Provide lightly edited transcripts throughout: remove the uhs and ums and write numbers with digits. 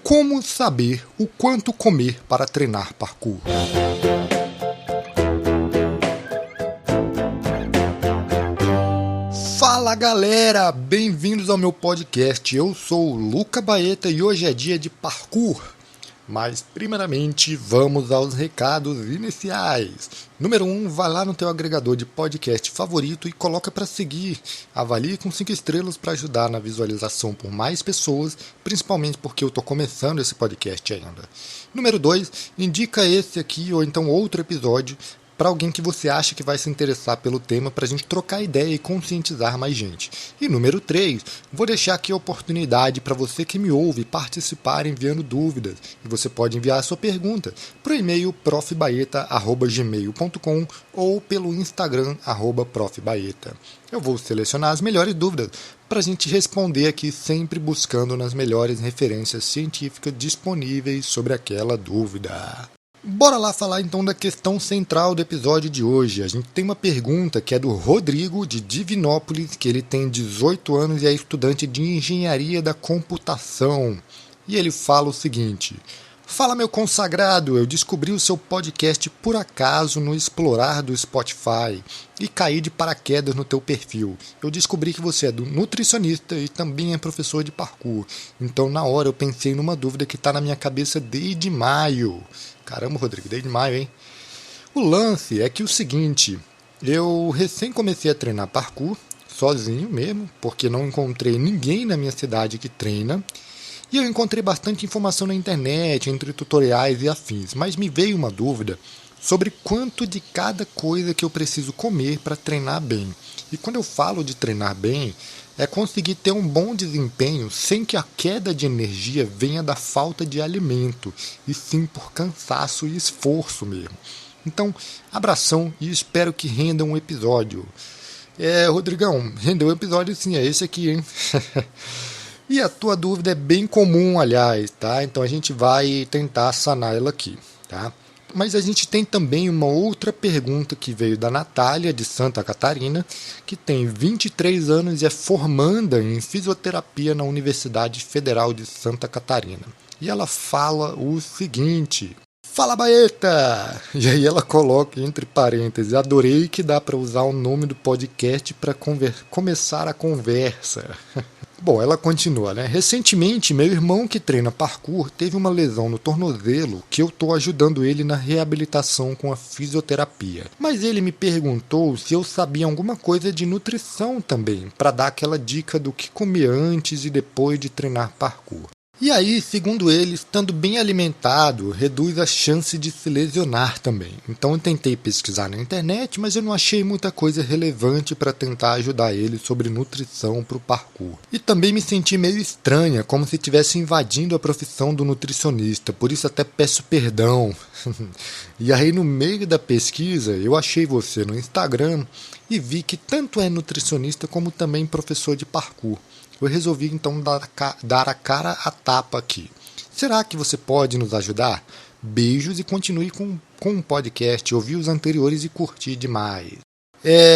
Como saber o quanto comer para treinar parkour? Fala galera, bem-vindos ao meu podcast. Eu sou o Luca Baeta e hoje é dia de parkour. Mas primeiramente vamos aos recados iniciais. Número 1, vai lá no teu agregador de podcast favorito e coloca para seguir. Avalie com 5 estrelas para ajudar na visualização por mais pessoas, principalmente porque eu estou começando esse podcast ainda. Número 2, indica esse aqui ou então outro episódio para alguém que você acha que vai se interessar pelo tema, para a gente trocar ideia e conscientizar mais gente. E número 3, vou deixar aqui a oportunidade para você que me ouve participar enviando dúvidas. E você pode enviar a sua pergunta para o e-mail profbaeta@gmail.com ou pelo Instagram @profbaeta. Eu vou selecionar as melhores dúvidas para a gente responder aqui, sempre buscando nas melhores referências científicas disponíveis sobre aquela dúvida. Bora lá falar então da questão central do episódio de hoje. A gente tem uma pergunta que é do Rodrigo, de Divinópolis, que ele tem 18 anos e é estudante de Engenharia da Computação. E ele fala o seguinte: fala meu consagrado, eu descobri o seu podcast por acaso no Explorar do Spotify e caí de paraquedas no teu perfil. Eu descobri que você é nutricionista e também é professor de parkour. Então na hora eu pensei numa dúvida que está na minha cabeça desde maio. Caramba, Rodrigo, desde maio, hein? O lance é que o seguinte, eu recém comecei a treinar parkour, sozinho mesmo, porque não encontrei ninguém na minha cidade que treina. E eu encontrei bastante informação na internet, entre tutoriais e afins, mas me veio uma dúvida sobre quanto de cada coisa que eu preciso comer para treinar bem. E quando eu falo de treinar bem, é conseguir ter um bom desempenho sem que a queda de energia venha da falta de alimento, e sim por cansaço e esforço mesmo. Então, abração e espero que renda um episódio. Rodrigão, rendeu um episódio sim, é esse aqui, hein? E a tua dúvida é bem comum, aliás, tá? Então a gente vai tentar sanar ela aqui, tá? Mas a gente tem também uma outra pergunta que veio da Natália, de Santa Catarina, que tem 23 anos e é formanda em fisioterapia na Universidade Federal de Santa Catarina. E ela fala o seguinte: fala Baeta! E aí ela coloca entre parênteses: adorei que dá para usar o nome do podcast para começar a conversa. Bom, ela continua, né? Recentemente, meu irmão que treina parkour teve uma lesão no tornozelo que eu estou ajudando ele na reabilitação com a fisioterapia. Mas ele me perguntou se eu sabia alguma coisa de nutrição também, para dar aquela dica do que comer antes e depois de treinar parkour. E aí, segundo ele, estando bem alimentado, reduz a chance de se lesionar também. Então eu tentei pesquisar na internet, mas eu não achei muita coisa relevante para tentar ajudar ele sobre nutrição para o parkour. E também me senti meio estranha, como se estivesse invadindo a profissão do nutricionista, por isso até peço perdão. E aí no meio da pesquisa, eu achei você no Instagram e vi que tanto é nutricionista como também professor de parkour. Eu resolvi então dar a cara a tapa aqui. Será que você pode nos ajudar? Beijos e continue com o podcast. Ouvi os anteriores e curti demais.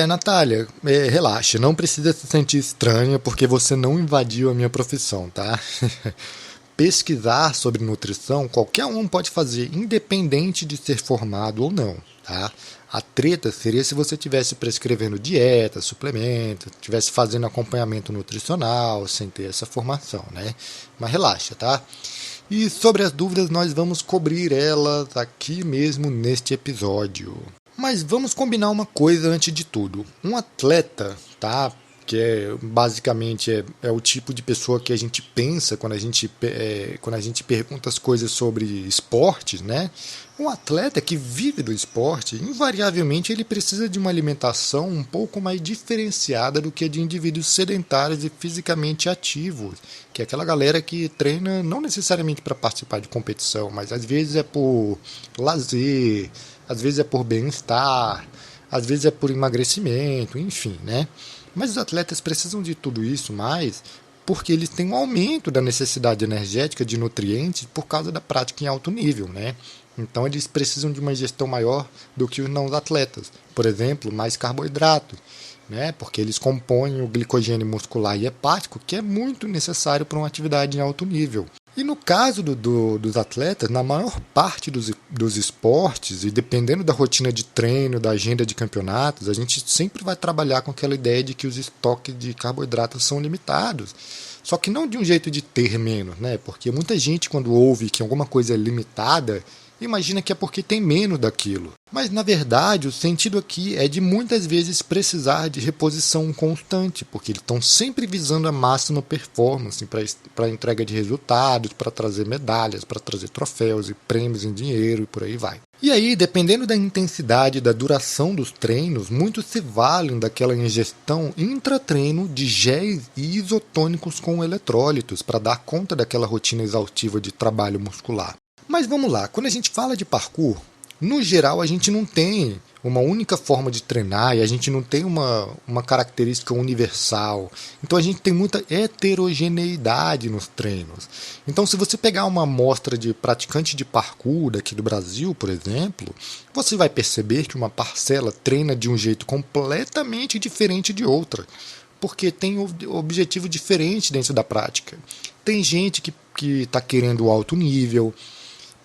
Natália, relaxa, não precisa se sentir estranha porque você não invadiu a minha profissão, tá? Pesquisar sobre nutrição qualquer um pode fazer, independente de ser formado ou não, tá? A treta seria se você estivesse prescrevendo dieta, suplemento, estivesse fazendo acompanhamento nutricional, sem ter essa formação, né? Mas relaxa, tá? E sobre as dúvidas, nós vamos cobrir elas aqui mesmo neste episódio. Mas vamos combinar uma coisa antes de tudo. Um atleta, tá? Que basicamente é o tipo de pessoa que a gente pensa quando a gente pergunta as coisas sobre esportes, né? Um atleta que vive do esporte, invariavelmente ele precisa de uma alimentação um pouco mais diferenciada do que a de indivíduos sedentários e fisicamente ativos, que é aquela galera que treina não necessariamente para participar de competição, mas às vezes é por lazer, às vezes é por bem-estar, às vezes é por emagrecimento, enfim, né? Mas os atletas precisam de tudo isso mais porque eles têm um aumento da necessidade energética de nutrientes por causa da prática em alto nível, né? Então eles precisam de uma ingestão maior do que os não atletas. Por exemplo, mais carboidrato, né? Porque eles compõem o glicogênio muscular e hepático, que é muito necessário para uma atividade em alto nível. E no caso dos atletas, na maior parte dos esportes, e dependendo da rotina de treino, da agenda de campeonatos, a gente sempre vai trabalhar com aquela ideia de que os estoques de carboidratos são limitados. Só que não de um jeito de ter menos, né? Porque muita gente, quando ouve que alguma coisa é limitada, imagina que é porque tem menos daquilo. Mas, na verdade, o sentido aqui é de muitas vezes precisar de reposição constante, porque eles estão sempre visando a máxima performance para a entrega de resultados, para trazer medalhas, para trazer troféus e prêmios em dinheiro e por aí vai. E aí, dependendo da intensidade e da duração dos treinos, muitos se valem daquela ingestão intratreino de géis e isotônicos com eletrólitos para dar conta daquela rotina exaustiva de trabalho muscular. Mas vamos lá, quando a gente fala de parkour, no geral a gente não tem uma única forma de treinar e a gente não tem uma característica universal. Então a gente tem muita heterogeneidade nos treinos. Então se você pegar uma amostra de praticante de parkour daqui do Brasil, por exemplo, você vai perceber que uma parcela treina de um jeito completamente diferente de outra, porque tem objetivo diferente dentro da prática. Tem gente que está querendo o alto nível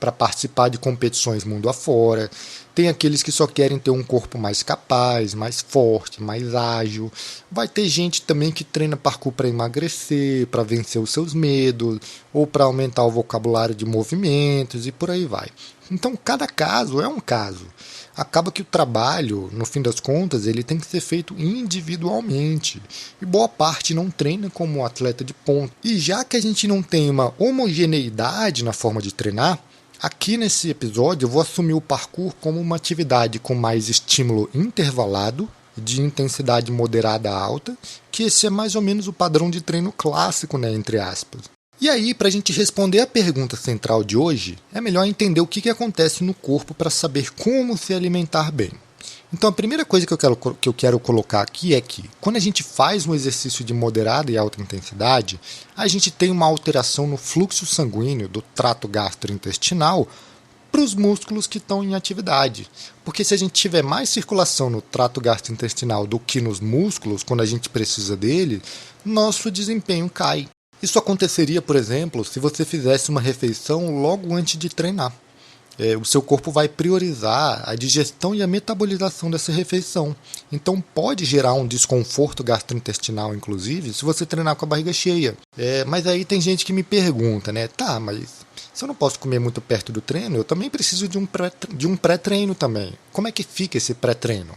para participar de competições mundo afora. Tem aqueles que só querem ter um corpo mais capaz, mais forte, mais ágil. Vai ter gente também que treina parkour para emagrecer, para vencer os seus medos, ou para aumentar o vocabulário de movimentos e por aí vai. Então, cada caso é um caso. Acaba que o trabalho, no fim das contas, ele tem que ser feito individualmente. E boa parte não treina como um atleta de ponta. E já que a gente não tem uma homogeneidade na forma de treinar, aqui nesse episódio eu vou assumir o parkour como uma atividade com mais estímulo intervalado, de intensidade moderada a alta, que esse é mais ou menos o padrão de treino clássico, né, entre aspas. E aí, para a gente responder a pergunta central de hoje, é melhor entender o que acontece no corpo para saber como se alimentar bem. Então a primeira coisa que eu quero colocar aqui é que, quando a gente faz um exercício de moderada e alta intensidade, a gente tem uma alteração no fluxo sanguíneo do trato gastrointestinal para os músculos que estão em atividade. Porque se a gente tiver mais circulação no trato gastrointestinal do que nos músculos, quando a gente precisa dele, nosso desempenho cai. Isso aconteceria, por exemplo, se você fizesse uma refeição logo antes de treinar. O seu corpo vai priorizar a digestão e a metabolização dessa refeição. Então pode gerar um desconforto gastrointestinal, inclusive, se você treinar com a barriga cheia. Mas aí tem gente que me pergunta, né? Tá, mas se eu não posso comer muito perto do treino, eu também preciso de um pré-treino também. Como é que fica esse pré-treino?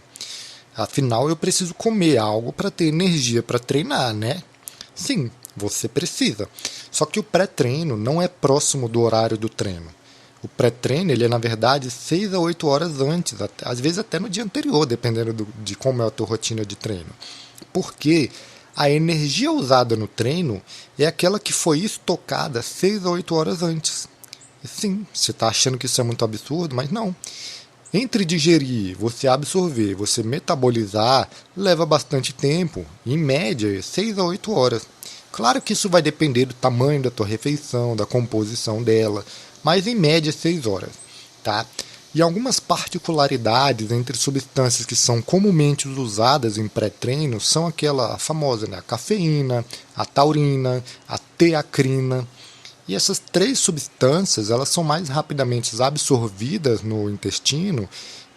Afinal, eu preciso comer algo para ter energia para treinar, né? Sim, você precisa. Só que o pré-treino não é próximo do horário do treino. O pré-treino, ele é, na verdade, 6 a 8 horas antes, às vezes até no dia anterior, dependendo de como é a tua rotina de treino. Porque a energia usada no treino é aquela que foi estocada 6 a 8 horas antes. E sim, você está achando que isso é muito absurdo, mas não. Entre digerir, você absorver, você metabolizar, leva bastante tempo, em média 6 a 8 horas. Claro que isso vai depender do tamanho da tua refeição, da composição dela, mas em média 6 horas, tá? E algumas particularidades entre substâncias que são comumente usadas em pré-treino são aquela famosa, né? A cafeína, a taurina, a teacrina. E essas 3 substâncias, elas são mais rapidamente absorvidas no intestino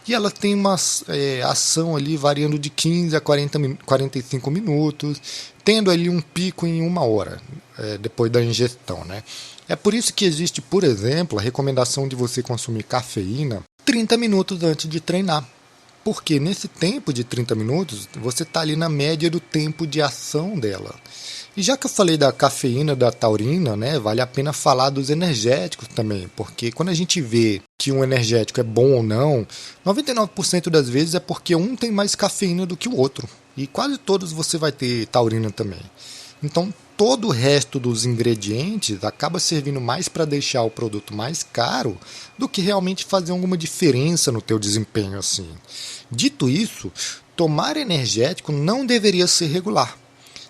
e elas têm uma ação ali variando de 15 a 45 minutos, tendo ali um pico em 1 hora, depois da ingestão, né? É por isso que existe, por exemplo, a recomendação de você consumir cafeína 30 minutos antes de treinar. Porque nesse tempo de 30 minutos, você está ali na média do tempo de ação dela. E já que eu falei da cafeína, da taurina, né, vale a pena falar dos energéticos também. Porque quando a gente vê que um energético é bom ou não, 99% das vezes é porque um tem mais cafeína do que o outro. E quase todos você vai ter taurina também. Então, todo o resto dos ingredientes acaba servindo mais para deixar o produto mais caro do que realmente fazer alguma diferença no teu desempenho assim. Dito isso, tomar energético não deveria ser regular.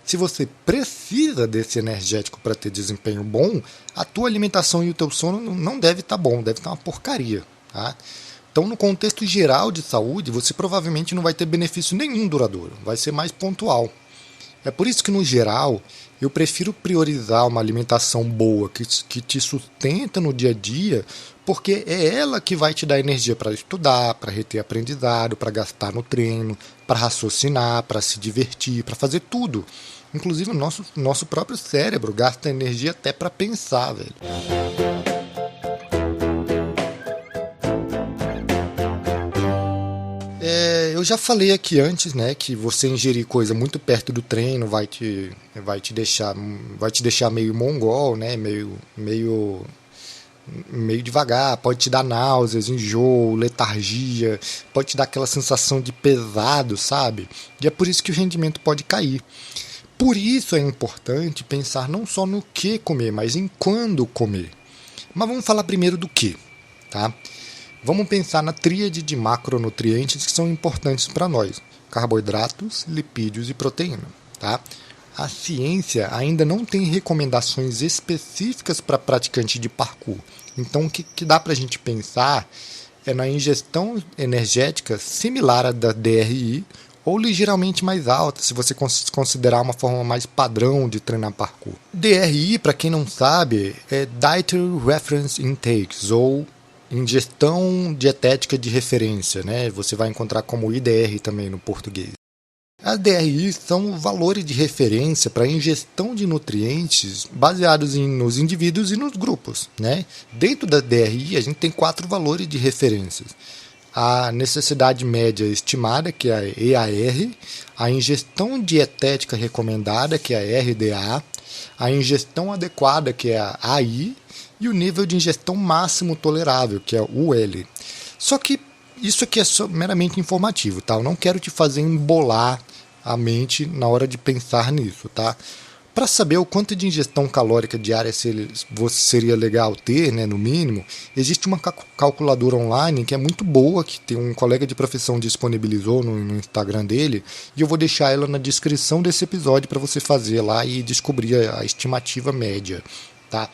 Se você precisa desse energético para ter desempenho bom, a tua alimentação e o teu sono não deve estar bom, deve estar uma porcaria, tá? Então, no contexto geral de saúde, você provavelmente não vai ter benefício nenhum duradouro, vai ser mais pontual. É por isso que, no geral, eu prefiro priorizar uma alimentação boa que te sustenta no dia a dia, porque é ela que vai te dar energia para estudar, para reter aprendizado, para gastar no treino, para raciocinar, para se divertir, para fazer tudo. Inclusive, o nosso próprio cérebro gasta energia até para pensar, velho. Eu já falei aqui antes, né, que você ingerir coisa muito perto do treino vai te deixar meio mongol, né, meio devagar, pode te dar náuseas, enjoo, letargia, pode te dar aquela sensação de pesado, sabe? E é por isso que o rendimento pode cair. Por isso é importante pensar não só no que comer, mas em quando comer. Mas vamos falar primeiro do que, tá? Vamos pensar na tríade de macronutrientes que são importantes para nós: carboidratos, lipídios e proteína. Tá? A ciência ainda não tem recomendações específicas para praticante de parkour. Então, o que dá para a gente pensar é na ingestão energética similar à da DRI ou ligeiramente mais alta, se você considerar uma forma mais padrão de treinar parkour. DRI, para quem não sabe, é Dietary Reference Intakes, ou ingestão dietética de referência, né? Você vai encontrar como IDR também no português. As DRI são valores de referência para a ingestão de nutrientes baseados nos indivíduos e nos grupos, né? Dentro da DRI, a gente tem 4 valores de referência: a necessidade média estimada, que é a EAR, a ingestão dietética recomendada, que é a RDA, a ingestão adequada, que é a AI, e o nível de ingestão máximo tolerável, que é o UL. Só que isso aqui é só meramente informativo, tá? Eu não quero te fazer embolar a mente na hora de pensar nisso, tá? Para saber o quanto de ingestão calórica diária seria legal ter, né, no mínimo, existe uma calculadora online que é muito boa, que tem um colega de profissão disponibilizou no Instagram dele, e eu vou deixar ela na descrição desse episódio para você fazer lá e descobrir a estimativa média, tá?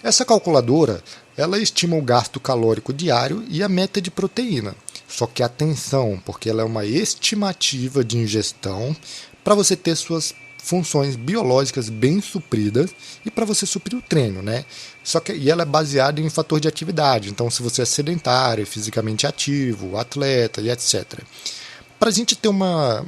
Essa calculadora, ela estima o gasto calórico diário e a meta de proteína. Só que atenção, porque ela é uma estimativa de ingestão para você ter suas funções biológicas bem supridas e para você suprir o treino, né? E ela é baseada em fator de atividade. Então, se você é sedentário, fisicamente ativo, atleta e etc. Para a gente ter uma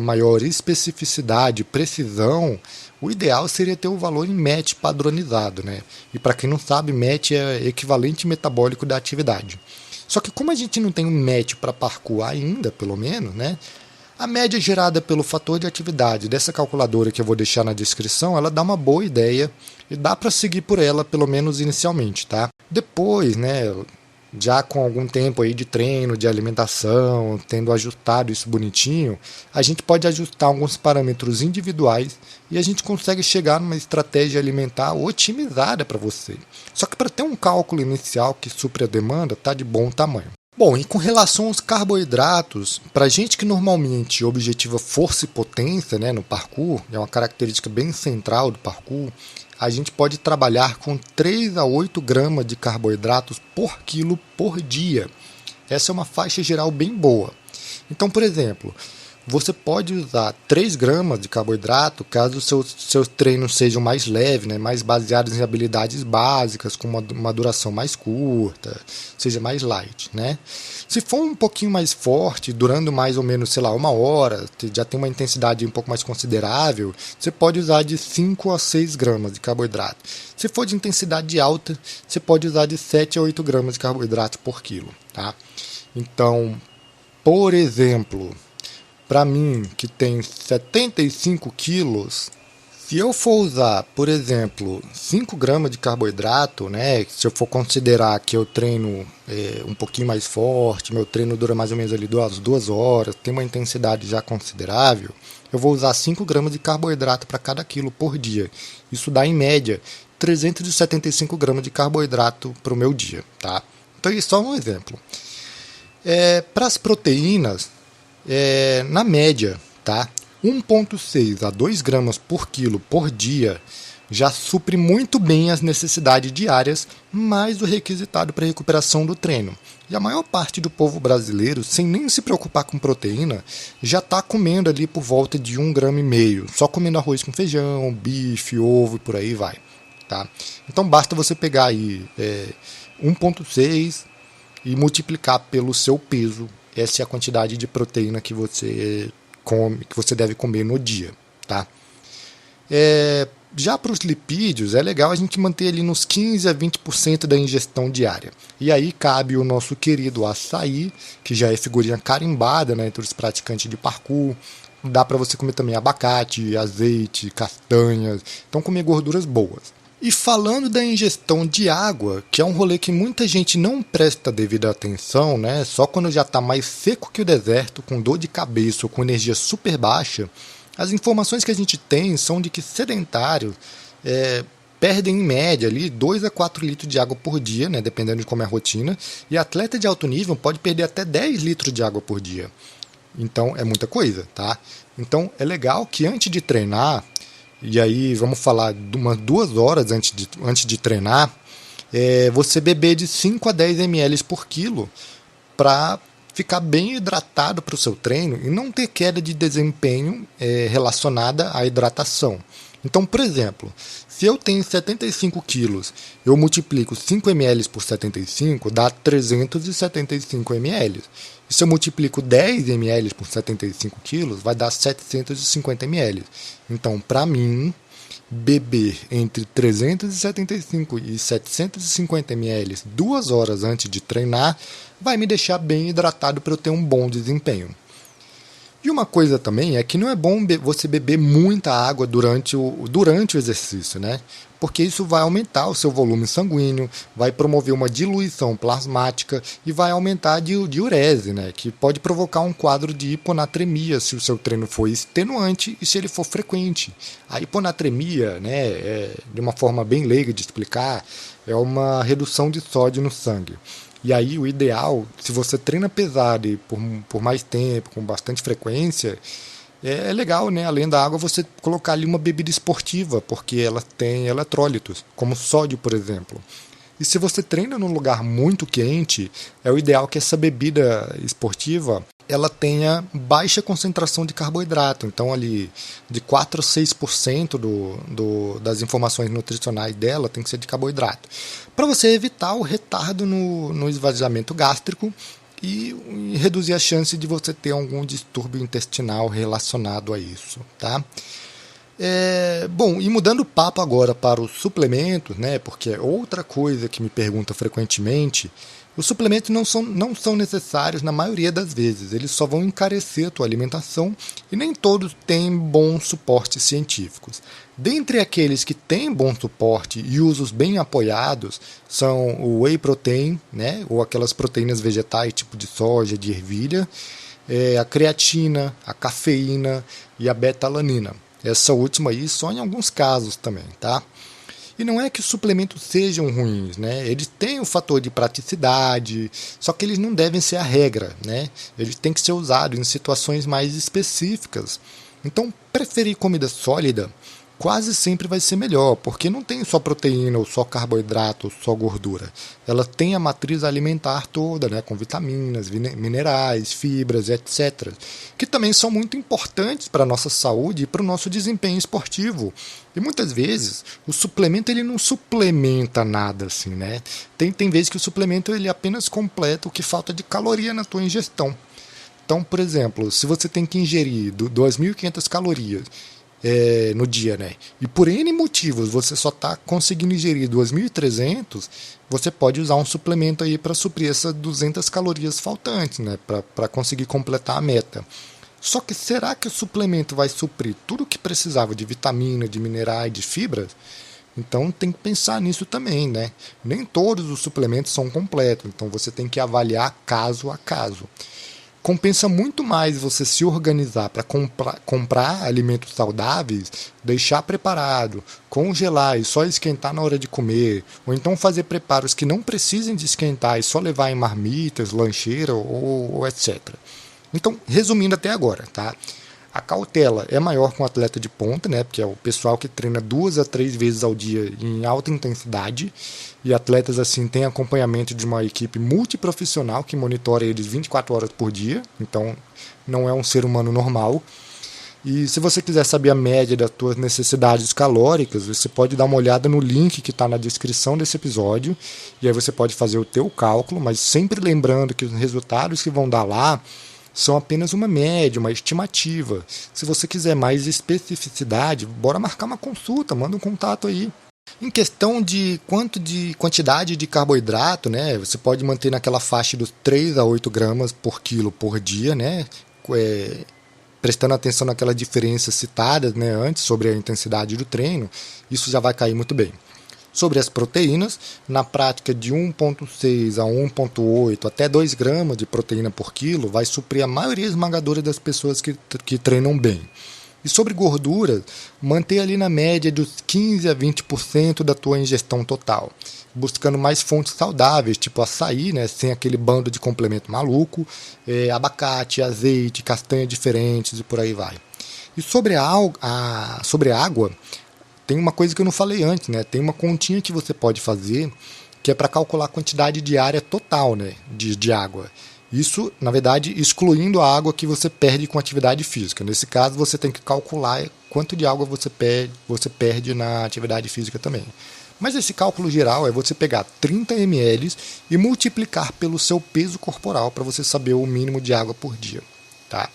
maior especificidade e precisão, o ideal seria ter o valor em MET padronizado, né? E para quem não sabe, MET é equivalente metabólico da atividade. Só que como a gente não tem um MET para parkour ainda, pelo menos, né? A média gerada pelo fator de atividade dessa calculadora que eu vou deixar na descrição, ela dá uma boa ideia e dá para seguir por ela, pelo menos inicialmente, tá? Depois, né, já com algum tempo aí de treino, de alimentação, tendo ajustado isso bonitinho, a gente pode ajustar alguns parâmetros individuais e a gente consegue chegar numa estratégia alimentar otimizada para você. Só que para ter um cálculo inicial que supre a demanda, tá de bom tamanho. Bom, e com relação aos carboidratos, para gente que normalmente objetiva força e potência, né, no parkour, é uma característica bem central do parkour, a gente pode trabalhar com 3 a 8 gramas de carboidratos por quilo por dia. Essa é uma faixa geral bem boa. Então, por exemplo, você pode usar 3 gramas de carboidrato caso seus treinos sejam mais leves, né, mais baseados em habilidades básicas, com uma duração mais curta, seja mais light, né? Se for um pouquinho mais forte, durando mais ou menos, sei lá, 1 hora, já tem uma intensidade um pouco mais considerável, você pode usar de 5 a 6 gramas de carboidrato. Se for de intensidade alta, você pode usar de 7 a 8 gramas de carboidrato por quilo, tá? Então, por exemplo, para mim, que tem 75 quilos, se eu for usar, por exemplo, 5 gramas de carboidrato, né, se eu for considerar que eu treino um pouquinho mais forte, meu treino dura mais ou menos ali 2 horas, tem uma intensidade já considerável, eu vou usar 5 gramas de carboidrato para cada quilo por dia. Isso dá, em média, 375 gramas de carboidrato para o meu dia, tá? Então, isso é só um exemplo. Para as proteínas, na média, tá? 1,6 a 2 gramas por quilo por dia já supre muito bem as necessidades diárias, mais o requisitado para a recuperação do treino. E a maior parte do povo brasileiro, sem nem se preocupar com proteína, já está comendo ali por volta de 1,5 gramas, só comendo arroz com feijão, bife, ovo e por aí vai. Tá? Então basta você pegar aí 1,6 e multiplicar pelo seu peso. Essa é a quantidade de proteína que você come, que você deve comer no dia. Tá? Já para os lipídios, é legal a gente manter ali nos 15 a 20% da ingestão diária. E aí cabe o nosso querido açaí, que já é figurinha carimbada, né, entre os praticantes de parkour. Dá para você comer também abacate, azeite, castanhas. Então comer gorduras boas. E falando da ingestão de água, que é um rolê que muita gente não presta devida atenção, né? Só quando já está mais seco que o deserto, com dor de cabeça ou com energia super baixa, as informações que a gente tem são de que sedentários perdem em média ali 2 a 4 litros de água por dia, né? Dependendo de como é a rotina, e atleta de alto nível pode perder até 10 litros de água por dia. Então é muita coisa, tá? Então é legal que antes de treinar, e aí vamos falar de umas 2 horas antes de treinar, você beber de 5 a 10 ml por quilo para ficar bem hidratado para o seu treino e não ter queda de desempenho relacionada à hidratação. Então, por exemplo, se eu tenho 75 quilos, eu multiplico 5 ml por 75, dá 375 ml. E se eu multiplico 10 ml por 75 quilos, vai dar 750 ml. Então, para mim, beber entre 375 e 750 ml 2 horas antes de treinar vai me deixar bem hidratado para eu ter um bom desempenho. E uma coisa também é que não é bom você beber muita água durante o exercício, né? Porque isso vai aumentar o seu volume sanguíneo, vai promover uma diluição plasmática e vai aumentar a diurese, né? Que pode provocar um quadro de hiponatremia se o seu treino for extenuante e se ele for frequente. A hiponatremia, né, de uma forma bem leiga de explicar, é uma redução de sódio no sangue. E aí o ideal, se você treina pesado e por mais tempo, com bastante frequência, é legal, né? Além da água, você colocar ali uma bebida esportiva, porque ela tem eletrólitos, como sódio, por exemplo. E se você treina num lugar muito quente, é o ideal que essa bebida esportiva ela tenha baixa concentração de carboidrato. Então, ali, de 4 a 6% das informações nutricionais dela tem que ser de carboidrato. Para você evitar o retardo no esvaziamento gástrico e reduzir a chance de você ter algum distúrbio intestinal relacionado a isso, tá? Bom, e mudando o papo agora para os suplementos, né? Porque é outra coisa que me pergunta frequentemente. Os suplementos não são necessários na maioria das vezes, eles só vão encarecer a tua alimentação e nem todos têm bons suportes científicos. Dentre aqueles que têm bom suporte e usos bem apoiados são o whey protein, né, ou aquelas proteínas vegetais tipo de soja, de ervilha, a creatina, a cafeína e a beta-alanina. Essa última aí só em alguns casos também, tá? E não é que os suplementos sejam ruins, né? Eles têm o fator de praticidade, só que eles não devem ser a regra, né? Eles têm que ser usados em situações mais específicas. Então, preferir comida sólida quase sempre vai ser melhor, porque não tem só proteína, ou só carboidrato, ou só gordura. Ela tem a matriz alimentar toda, né, com vitaminas, minerais, fibras, etc., que também são muito importantes para a nossa saúde e para o nosso desempenho esportivo. E muitas vezes o suplemento ele não suplementa nada assim, né? Tem vezes que o suplemento ele apenas completa o que falta de caloria na tua ingestão. Então, por exemplo, se você tem que ingerir 2.500 calorias no dia, né? E por N motivos você só está conseguindo ingerir 2.300, você pode usar um suplemento aí para suprir essas 200 calorias faltantes, né? Para conseguir completar a meta. Só que será que o suplemento vai suprir tudo o que precisava de vitamina, de minerais, de fibras? Então tem que pensar nisso também, né? Nem todos os suplementos são completos, então você tem que avaliar caso a caso. Compensa muito mais você se organizar para comprar alimentos saudáveis, deixar preparado, congelar e só esquentar na hora de comer, ou então fazer preparos que não precisem de esquentar e só levar em marmitas, lancheira ou etc. Então, resumindo até agora, tá? A cautela é maior com o atleta de ponta, né? Porque é o pessoal que treina 2 a 3 vezes ao dia em alta intensidade. E atletas assim têm acompanhamento de uma equipe multiprofissional que monitora eles 24 horas por dia. Então não é um ser humano normal. E se você quiser saber a média das suas necessidades calóricas, você pode dar uma olhada no link que está na descrição desse episódio. E aí você pode fazer o teu cálculo, mas sempre lembrando que os resultados que vão dar lá são apenas uma média, uma estimativa. Se você quiser mais especificidade, bora marcar uma consulta, manda um contato aí. Em questão de quantidade de carboidrato, né, você pode manter naquela faixa dos 3 a 8 gramas por quilo por dia, né, prestando atenção naquelas diferenças citadas, né, antes sobre a intensidade do treino, isso já vai cair muito bem. Sobre as proteínas, na prática de 1,6 a 1,8 até 2 gramas de proteína por quilo vai suprir a maioria esmagadora das pessoas que treinam bem. E sobre gordura, manter ali na média dos 15 a 20% da tua ingestão total, buscando mais fontes saudáveis, tipo açaí, né, sem aquele bando de complemento maluco, abacate, azeite, castanha diferentes e por aí vai. E sobre a água, tem uma coisa que eu não falei antes, né? Tem uma continha que você pode fazer que é para calcular a quantidade diária total, né, de água. Isso, na verdade, excluindo a água que você perde com atividade física. Nesse caso, você tem que calcular quanto de água você perde na atividade física também. Mas esse cálculo geral é você pegar 30 ml e multiplicar pelo seu peso corporal para você saber o mínimo de água por dia, tá?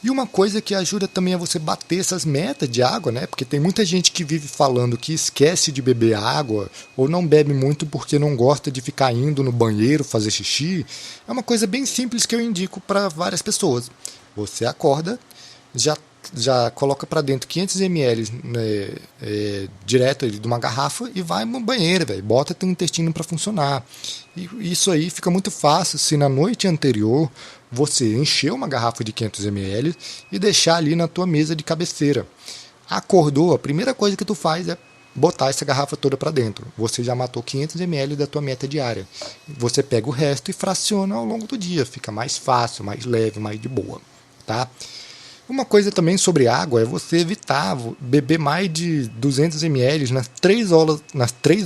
E uma coisa que ajuda também a você bater essas metas de água, né? Porque tem muita gente que vive falando que esquece de beber água ou não bebe muito porque não gosta de ficar indo no banheiro fazer xixi. É uma coisa bem simples que eu indico para várias pessoas. Você acorda, já coloca para dentro 500 ml direto de uma garrafa e vai no banheiro, véio, bota teu intestino para funcionar. E isso aí fica muito fácil se na noite anterior você encher uma garrafa de 500 ml e deixar ali na tua mesa de cabeceira. Acordou, a primeira coisa que tu faz é botar essa garrafa toda para dentro. Você já matou 500 ml da tua meta diária. Você pega o resto e fraciona ao longo do dia. Fica mais fácil, mais leve, mais de boa, tá? Uma coisa também sobre água é você evitar beber mais de 200 ml nas 3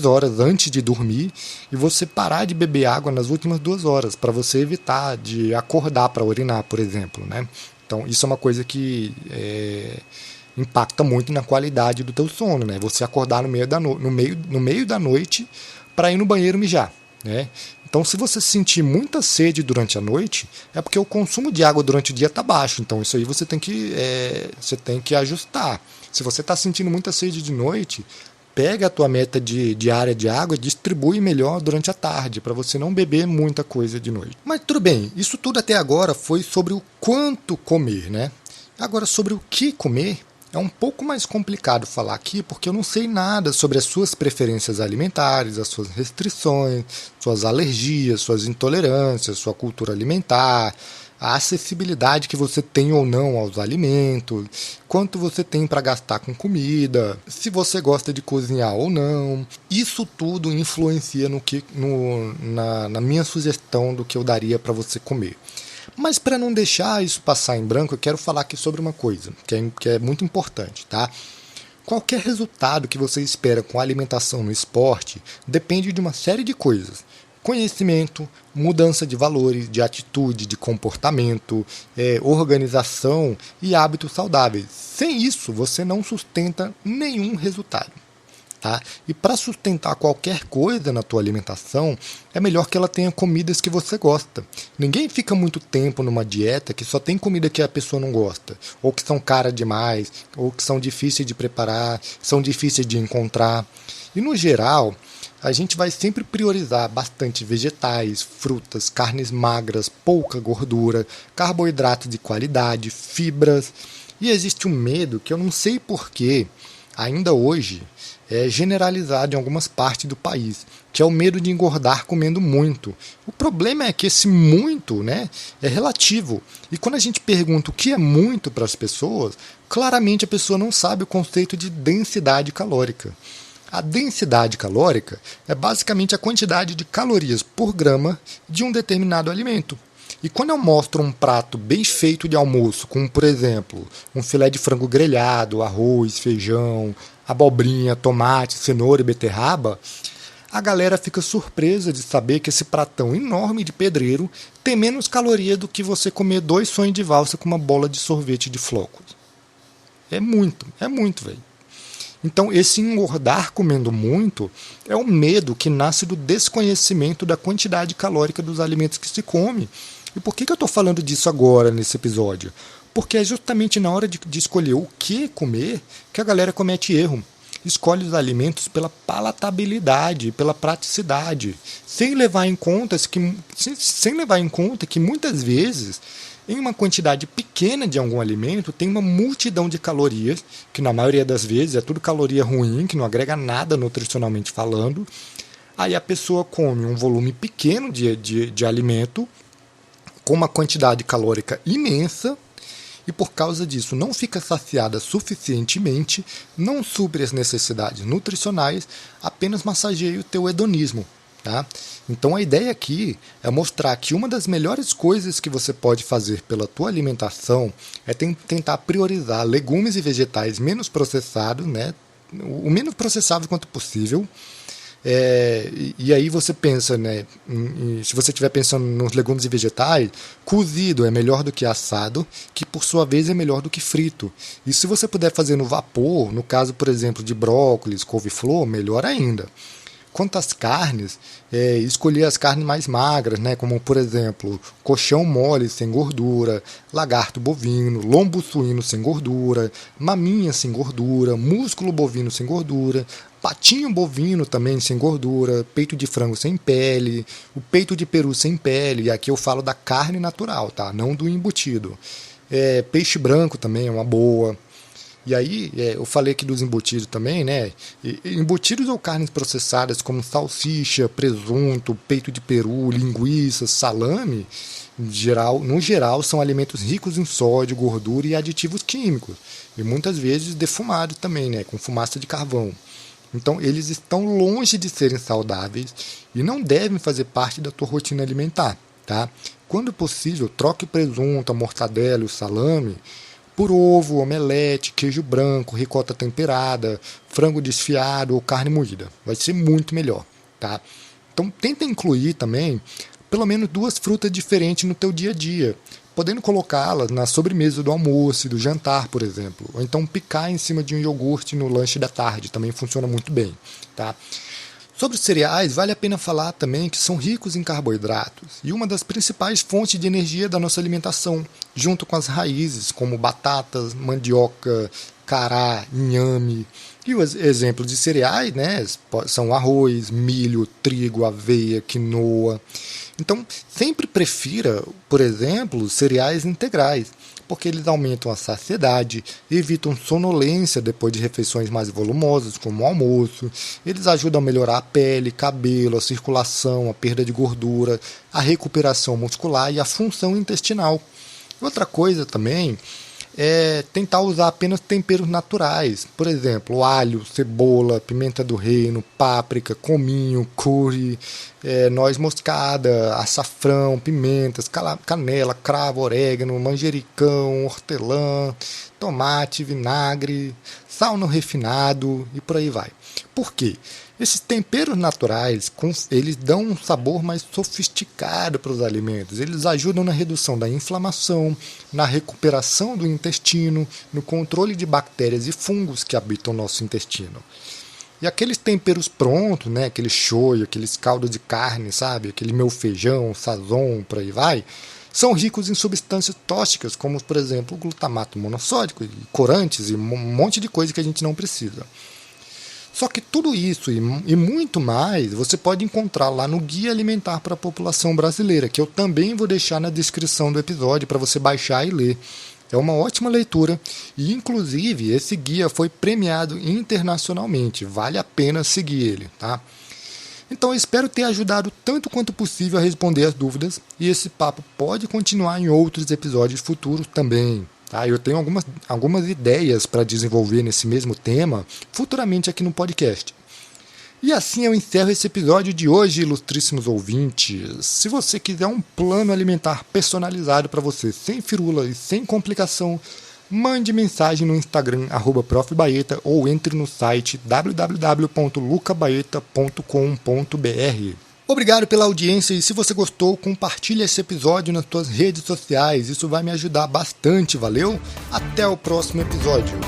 horas antes de dormir e você parar de beber água nas últimas 2 horas, para você evitar de acordar para urinar, por exemplo, né? Então, isso é uma coisa que impacta muito na qualidade do teu sono, né? Você acordar no meio da noite para ir no banheiro mijar, né? Então, se você sentir muita sede durante a noite, é porque o consumo de água durante o dia está baixo. Então, isso aí você tem que ajustar. Se você está sentindo muita sede de noite, pega a tua meta diária de água e distribui melhor durante a tarde, para você não beber muita coisa de noite. Mas tudo bem, isso tudo até agora foi sobre o quanto comer, né? Agora, sobre o que comer, é um pouco mais complicado falar aqui porque eu não sei nada sobre as suas preferências alimentares, as suas restrições, suas alergias, suas intolerâncias, sua cultura alimentar, a acessibilidade que você tem ou não aos alimentos, quanto você tem para gastar com comida, se você gosta de cozinhar ou não. Isso tudo influencia na minha sugestão do que eu daria para você comer. Mas para não deixar isso passar em branco, eu quero falar aqui sobre uma coisa que é muito importante, tá? Qualquer resultado que você espera com a alimentação no esporte depende de uma série de coisas. Conhecimento, mudança de valores, de atitude, de comportamento, organização e hábitos saudáveis. Sem isso, você não sustenta nenhum resultado. Tá? E para sustentar qualquer coisa na tua alimentação, é melhor que ela tenha comidas que você gosta. Ninguém fica muito tempo numa dieta que só tem comida que a pessoa não gosta, ou que são caras demais, ou que são difíceis de preparar, são difíceis de encontrar. E no geral, a gente vai sempre priorizar bastante vegetais, frutas, carnes magras, pouca gordura, carboidratos de qualidade, fibras. E existe um medo que eu não sei porquê, ainda hoje, é generalizado em algumas partes do país, que é o medo de engordar comendo muito. O problema é que esse muito, né, é relativo. E quando a gente pergunta o que é muito para as pessoas, claramente a pessoa não sabe o conceito de densidade calórica. A densidade calórica é basicamente a quantidade de calorias por grama de um determinado alimento. E quando eu mostro um prato bem feito de almoço, como por exemplo, um filé de frango grelhado, arroz, feijão, abobrinha, tomate, cenoura e beterraba, a galera fica surpresa de saber que esse pratão enorme de pedreiro tem menos caloria do que você comer 2 sonhos de valsa com uma bola de sorvete de flocos. É muito, velho. Então, esse engordar comendo muito é um medo que nasce do desconhecimento da quantidade calórica dos alimentos que se come. E por que eu estou falando disso agora, nesse episódio? Porque é justamente na hora de escolher o que comer que a galera comete erro. Escolhe os alimentos pela palatabilidade, pela praticidade, sem levar em conta que muitas vezes, em uma quantidade pequena de algum alimento, tem uma multidão de calorias, que na maioria das vezes é tudo caloria ruim, que não agrega nada nutricionalmente falando. Aí a pessoa come um volume pequeno de alimento, com uma quantidade calórica imensa, e por causa disso não fica saciada suficientemente, não supre as necessidades nutricionais, apenas massageia o teu hedonismo. Tá? Então a ideia aqui é mostrar que uma das melhores coisas que você pode fazer pela tua alimentação é tentar priorizar legumes e vegetais menos processados, né? O menos processável quanto possível. E aí você pensa, né, se você estiver pensando nos legumes e vegetais, cozido é melhor do que assado, que por sua vez é melhor do que frito. E se você puder fazer no vapor, no caso, por exemplo, de brócolis, couve-flor, melhor ainda. Quanto às carnes, escolher as carnes mais magras, né, como por exemplo, coxão mole sem gordura, lagarto bovino, lombo suíno sem gordura, maminha sem gordura, músculo bovino sem gordura, patinho bovino também sem gordura, peito de frango sem pele, o peito de peru sem pele, e aqui eu falo da carne natural, tá? Não do embutido. Peixe branco também é uma boa. E aí, eu falei aqui dos embutidos também, né? Embutidos ou carnes processadas como salsicha, presunto, peito de peru, linguiça, salame, no geral são alimentos ricos em sódio, gordura e aditivos químicos. E muitas vezes defumados também, né? Com fumaça de carvão. Então, eles estão longe de serem saudáveis e não devem fazer parte da tua rotina alimentar, tá? Quando possível, troque o presunto, a mortadela e o salame por ovo, omelete, queijo branco, ricota temperada, frango desfiado ou carne moída. Vai ser muito melhor, tá? Então, tenta incluir também pelo menos 2 frutas diferentes no teu dia a dia, podendo colocá-las na sobremesa do almoço e do jantar, por exemplo. Ou então picar em cima de um iogurte no lanche da tarde, também funciona muito bem, tá? Sobre os cereais, vale a pena falar também que são ricos em carboidratos e uma das principais fontes de energia da nossa alimentação, junto com as raízes como batatas, mandioca, cará, inhame. E os exemplos de cereais, né, são arroz, milho, trigo, aveia, quinoa. Então, sempre prefira, por exemplo, cereais integrais, porque eles aumentam a saciedade, evitam sonolência depois de refeições mais volumosas, como o almoço. Eles ajudam a melhorar a pele, cabelo, a circulação, a perda de gordura, a recuperação muscular e a função intestinal. Outra coisa também é tentar usar apenas temperos naturais, por exemplo, alho, cebola, pimenta do reino, páprica, cominho, curry, noz moscada, açafrão, pimentas, canela, cravo, orégano, manjericão, hortelã, tomate, vinagre, sal não refinado e por aí vai. Por quê? Esses temperos naturais, eles dão um sabor mais sofisticado para os alimentos. Eles ajudam na redução da inflamação, na recuperação do intestino, no controle de bactérias e fungos que habitam o nosso intestino. E aqueles temperos prontos, né, aquele shoyu, aqueles caldos de carne, sabe, aquele meu feijão, sazon, por aí vai, são ricos em substâncias tóxicas, como, por exemplo, o glutamato monossódico, e corantes e um monte de coisa que a gente não precisa. Só que tudo isso e muito mais você pode encontrar lá no Guia Alimentar para a População Brasileira, que eu também vou deixar na descrição do episódio para você baixar e ler. É uma ótima leitura e, inclusive, esse guia foi premiado internacionalmente. Vale a pena seguir ele, tá? Então eu espero ter ajudado tanto quanto possível a responder as dúvidas e esse papo pode continuar em outros episódios futuros também. Tá? Eu tenho algumas ideias para desenvolver nesse mesmo tema futuramente aqui no podcast. E assim eu encerro esse episódio de hoje, ilustríssimos ouvintes. Se você quiser um plano alimentar personalizado para você, sem firula e sem complicação, mande mensagem no Instagram @profbaeta ou entre no site www.lucabaeta.com.br. Obrigado pela audiência e se você gostou, compartilhe esse episódio nas suas redes sociais. Isso vai me ajudar bastante, valeu? Até o próximo episódio.